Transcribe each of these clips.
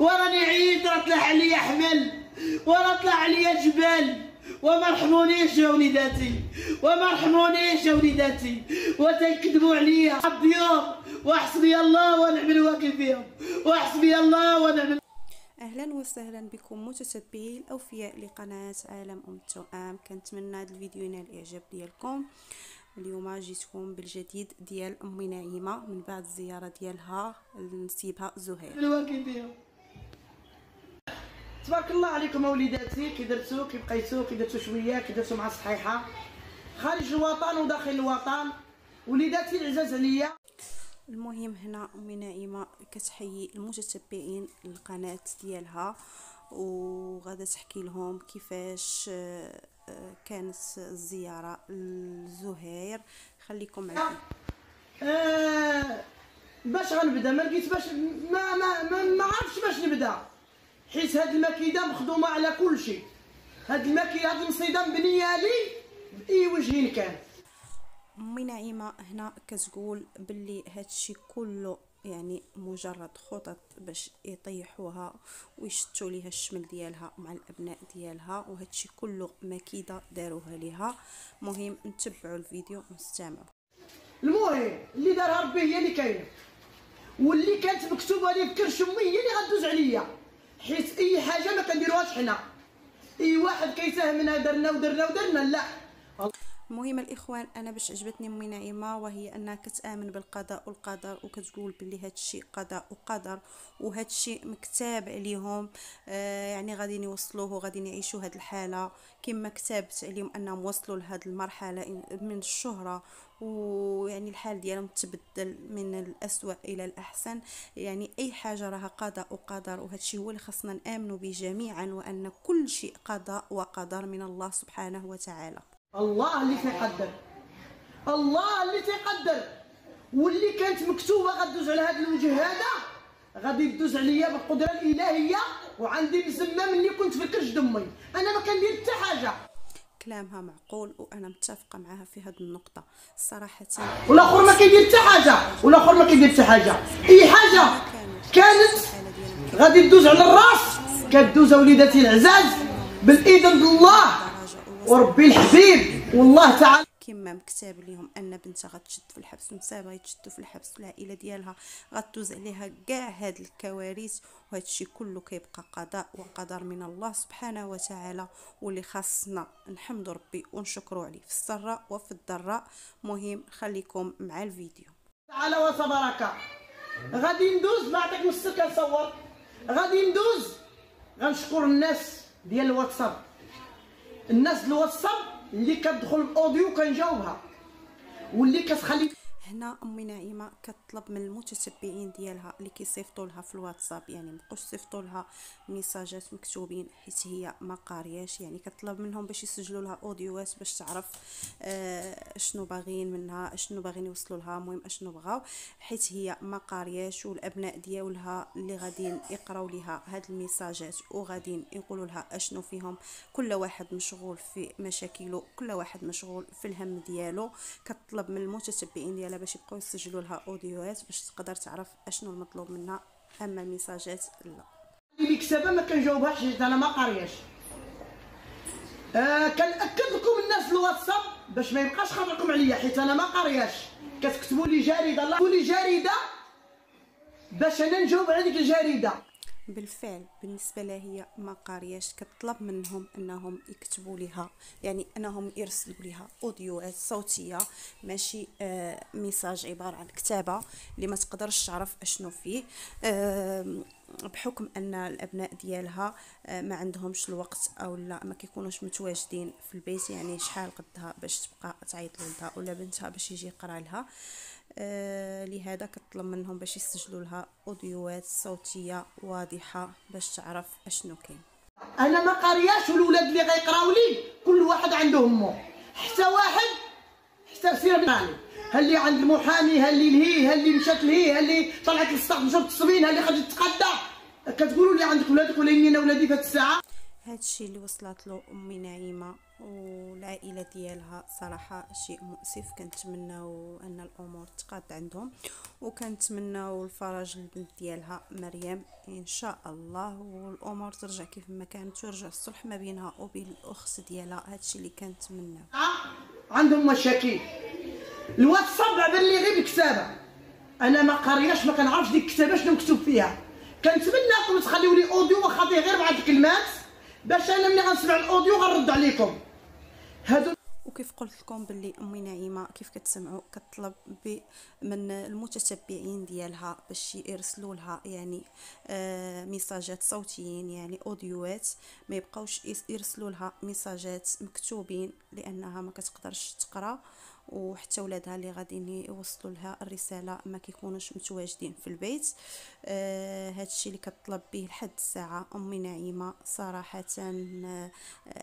وراني عييت، راه طلع عليا حمل وراه طلع عليا جبال، وما رحمونيش يا وليداتي، وما رحمونيش يا وليداتي، وتيكذبوا عليا الضيوف، وحسبي الله ونعم الوكيل فيهم، وحسبي الله ونعم. اهلا وسهلا بكم متتبعي الاوفياء لقناه عالم التوأم. كنتمنى هذا الفيديو ينال الاعجاب ديالكم. اليوم جيتكم بالجديد ديال امي نعيمه من بعد الزياره ديالها لنسيبها زهير. الوكيل فيهم. تبارك الله عليكم وليداتي، كي درتو كي بقيتو كي درتو شويه كي درتو مع الصحيحه خارج الوطن وداخل الوطن، وليداتي العزاز عليا. المهم هنا امي نعيمه كتحيي المتتبعين القناه ديالها وغادا تحكي لهم كيفاش كانت الزياره لزهير. خليكم معنا. باش غنبدا ما لقيت باش ما عرفتش باش نبدا، حيت هاد المكيده مخدومه على كل شيء. هاد المكيده هاد المصيده مبنيه لي باي وجه كان. امي نعيمه هنا كتقول باللي هادشي كله يعني مجرد خطط باش يطيحوها ويشتوا ليها الشمل ديالها مع الابناء ديالها، وهادشي كله مكيده داروها ليها. مهم نتبعوا الفيديو ونستمعوا. المهم اللي دارها ربي هي اللي كاينه، واللي كانت مكتوبه لي في كرش امي هي اللي غدوز عليا، حيت اي حاجه ما كنديروهاش حنا. اي واحد كيساهم منها درنا ودرنا ودرنا، لا. المهم الاخوان، انا باش عجبتني امي نعيمه وهي انها كتامن بالقضاء والقدر، وكتقول باللي هادشي قضاء وقدر وهادشي مكتاب عليهم. يعني غادي يوصلوه وغادي يعيشوا هاد الحاله كما كتبت عليهم انهم وصلوا لهاد المرحله من الشهره، ويعني الحال ديالهم تبدل من الأسوأ الى الاحسن. يعني اي حاجه راها قضاء وقدر، وهادشي هو اللي خصنا نامنوا به جميعا، وان كل شيء قضاء وقدر من الله سبحانه وتعالى. الله اللي تيقدر، الله اللي تيقدر، واللي كانت مكتوبه غدوز على هذا الوجه هذا غادي تدوز عليا بالقدره الالهيه. وعندي مسمى مني كنت في كرش دمي، انا ما كندير حتى حاجه. كلامها معقول وانا متفقه معها في هذه النقطه صراحه. والاخر ما كيدير حتى حاجه، والاخر ما كيدير حتى حاجه. اي حاجه كانت غادي تدوز على الراس كدوز وليداتي العزاز بالاذن الله وربي الحبيب والله تعالى. كما مكتاب لهم ان بنتها غتشد في الحبس ونسابها يتشدوا في الحبس، والعائله ديالها غتدوز عليها كاع هاد الكوارث، وهذا الشيء كله كيبقى قضاء وقدر من الله سبحانه وتعالى، واللي خاصنا نحمد ربي ونشكروا عليه في السراء وفي الضراء. مهم خليكم مع الفيديو. تعالى وتبارك. غادي ندوز نعطيك نص كنصور، غادي ندوز غنشكر الناس ديال الواتساب، الناس الواتساب اللي كتدخل الاوديو كنجاوبها، واللي كتخلي. هنا امي نعيمه كتطلب من المتتبعين ديالها اللي كيصيفطوا لها في الواتساب، يعني مابقوش يصيفطوا لها ميساجات مكتوبين حيت هي ما قارياش، يعني كتطلب منهم باش يسجلوا لها اوديوات باش تعرف شنو باغيين منها، شنو باغيين يوصلوا لها، المهم اشنو بغاو، حيت هي ما قارياش. والابناء ديالها اللي غاديين يقراو ليها هاد الميساجات وغاديين يقولوا لها اشنو فيهم، كل واحد مشغول في مشاكله، كل واحد مشغول في الهم ديالو. كتطلب من المتتبعين ديالها باش يبقاو يسجلوا لها اوديوات باش تقدر تعرف اشنو المطلوب منها، اما الميساجات لا. اللي كتابه ما كنجاوبهاش حيت انا ما قارياش. كنأكد لكم الناس الواتساب باش ما يبقاش خاطركم عليا حيت انا ما قارياش. كتكتبوا لي جريده، لا كتبوا لي جريده باش انا نجاوب على ديك الجريده. بالفعل بالنسبه لها هي ما قارياش، كطلب منهم انهم يكتبوا لها، يعني انهم يرسلوا لها اوديوات صوتيه، ماشي ميساج عباره عن كتابه اللي ما تقدرش تعرف اشنو فيه. بحكم ان الابناء ديالها ما عندهمش الوقت او لا ما كيكونوش متواجدين في البيت، يعني شحال قدها باش تبقى تعيط لولدها ولا بنتها باش يجي يقرا لها. لهذا كطلب منهم باش يسجلوا لها اوديوات صوتيه واضحه باش تعرف اشنو كاين. انا ما قارياش، والولاد اللي غيقراو لي كل واحد عنده همه، حتى واحد حتى سير بناني، ها اللي عند المحامي، ها اللي لهي، ها اللي مشات لهي، ها اللي طلعت للسطح مشات التصبين، ها اللي خرجت تقدا. كتقولوا لي عندك ولادك ولا انا ولادي في هذه الساعه. هادشي اللي وصلت له امي نعيمه والعائله ديالها صراحه شيء مؤسف. كنتمناو ان الامور تقاد عندهم، وكنتمناو الفرج للبنت ديالها مريم ان شاء الله، والامور ترجع كيف ما كانت، ويرجع الصلح ما بينها وبين الاخت ديالها. هادشي اللي كنتمناو. عندهم مشاكل. الواتساب عبر لي غير الكتابه، انا ما قارياش، ما كنعرفش ديك الكتابه شنو مكتوب فيها. كنتمنىكم تخليو لي اوديو واخا فيه غير بعض الكلمات باش انا ملي غنسمع الاوديو غنرد عليكم. هادو وكيف قلت لكم باللي امي نعيمه كيف كتسمعوا كتطلب من المتتبعين ديالها باش يرسلوا لها يعني ميساجات صوتيين، يعني اوديوات، ما يبقاوش يرسلوا لها ميساجات مكتوبين لانها ما كتقدرش تقرا، وحتى ولادها اللي غاديين يوصلوا لها الرساله ما كيكونوش متواجدين في البيت. هادشي اللي كطلب به لحد الساعه امي نعيمه صراحه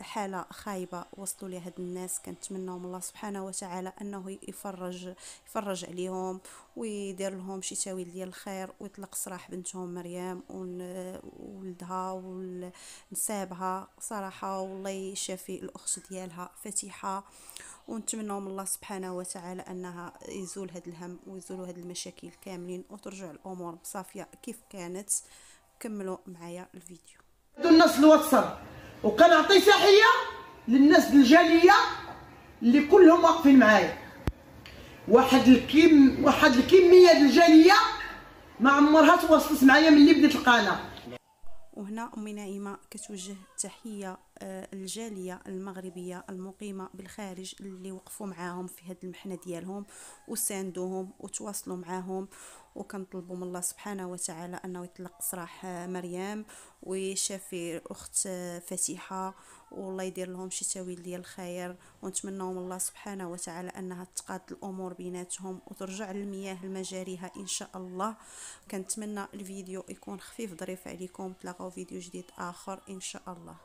حاله خايبه وصلوا لها هاد الناس. كنتمناو من الله سبحانه وتعالى انه يفرج عليهم ويدير لهم شي تاويل ديال الخير، ويطلق سراح بنتهم مريم وولدها ونسابها صراحه، والله يشافي الاخت ديالها فتيحه. ونتمنى من الله سبحانه وتعالى انها يزول هذا الهم ويزولوا هذه المشاكل كاملين وترجع الامور صافيه كيف كانت. كملوا معايا الفيديو. الناس الواتساب، وكنعطي تحيه للناس الجاليه اللي كلهم واقفين معايا. واحد الكميه ديال الجاليه ما عمرها تواصلت معايا ملي بديت القناه. وهنا امي نعيمه كتوجه تحيه الجاليه المغربيه المقيمه بالخارج اللي وقفوا معاهم في هذه المحنه ديالهم وساندوهم وتواصلوا معاهم، وكنطلبوا من الله سبحانه وتعالى انه يطلق سراح مريم ويشافي الاخت فتيحه، والله يدير لهم شي تاويل ديال الخير. ونتمنوا من الله سبحانه وتعالى انها تقاد الامور بيناتهم وترجع للمياه لمجاريها ان شاء الله. كنتمنى الفيديو يكون خفيف ظريف عليكم. تلاقاو فيديو جديد اخر ان شاء الله.